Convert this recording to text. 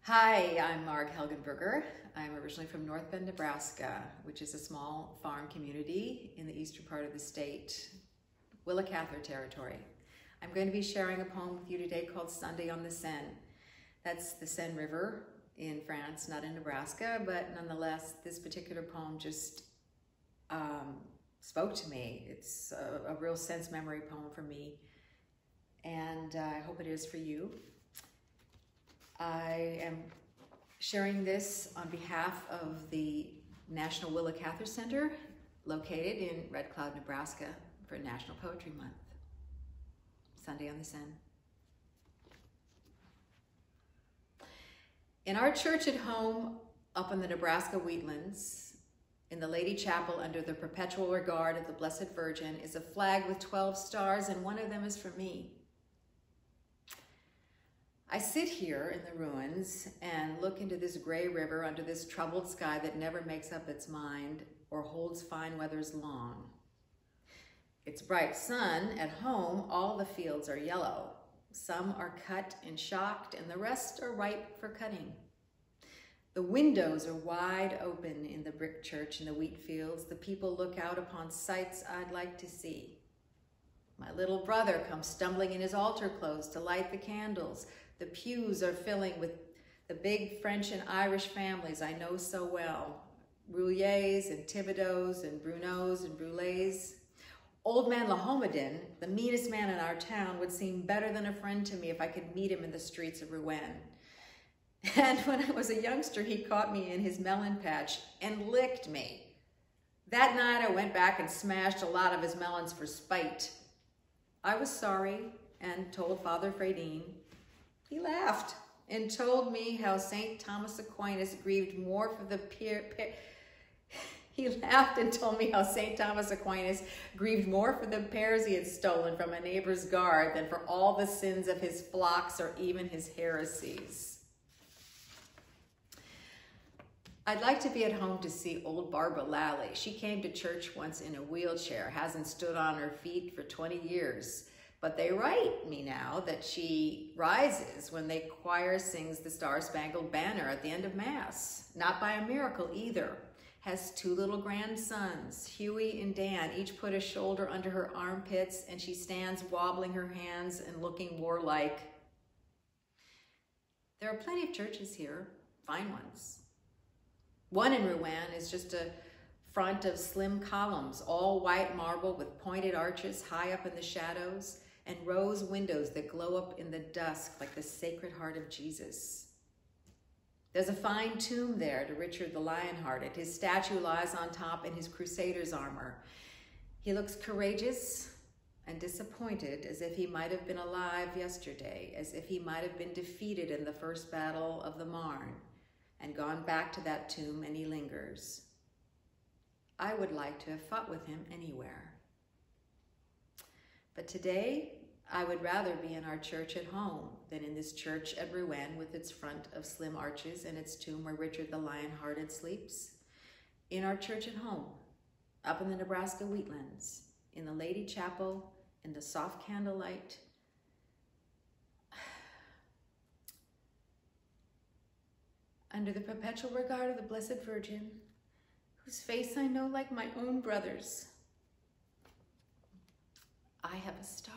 Hi, I'm Marg Helgenberger. I'm originally from North Bend, Nebraska, which is a small farm community in the eastern part of the state, Willa Cather territory. I'm going to be sharing a poem with you today called Sunday on the Seine. That's the Seine River in France, not in Nebraska, but nonetheless, this particular poem just spoke to me. It's a real sense memory poem for me, and I hope it is for you. I am sharing this on behalf of the National Willa Cather Center, located in Red Cloud, Nebraska, for National Poetry Month. Sunday on the Seine. In our church at home, up in the Nebraska wheatlands, in the Lady Chapel under the perpetual regard of the Blessed Virgin, is a flag with 12 stars, and one of them is for me. I sit here in the ruins and look into this gray river under this troubled sky that never makes up its mind or holds fine weathers long. Its bright sun at home, all the fields are yellow. Some are cut and shocked, and the rest are ripe for cutting. The windows are wide open in the brick church in the wheat fields. The people look out upon sights I'd like to see. My little brother comes stumbling in his altar clothes to light the candles. The pews are filling with the big French and Irish families I know so well. Rouliers and Thibodeaux and Brunots and Brulés. Old man Lahomedin, the meanest man in our town, would seem better than a friend to me if I could meet him in the streets of Rouen. And when I was a youngster, he caught me in his melon patch and licked me. That night, I went back and smashed a lot of his melons for spite. I was sorry and told Father Fradine. He laughed and told me how St. Thomas Aquinas grieved more for the pears he had stolen from a neighbor's garden than for all the sins of his flocks or even his heresies. I'd like to be at home to see old Barbara Lally. She came to church once in a wheelchair, hasn't stood on her feet for 20 years. But they write me now that she rises when the choir sings the Star-Spangled Banner at the end of Mass. Not by a miracle either. Has two little grandsons, Huey and Dan, each put a shoulder under her armpits, and she stands wobbling her hands and looking warlike. There are plenty of churches here, fine ones. One in Rouen is just a front of slim columns, all white marble with pointed arches high up in the shadows, and rose windows that glow up in the dusk like the Sacred Heart of Jesus. There's a fine tomb there to Richard the Lionhearted. His statue lies on top in his crusader's armor. He looks courageous and disappointed, as if he might have been alive yesterday, as if he might have been defeated in the first battle of the Marne and gone back to that tomb, and he lingers. I would like to have fought with him anywhere. But today, I would rather be in our church at home than in this church at Rouen with its front of slim arches and its tomb where Richard the Lionhearted sleeps. In our church at home, up in the Nebraska wheatlands, in the Lady Chapel, in the soft candlelight, under the perpetual regard of the Blessed Virgin, whose face I know like my own brother's. I have a star.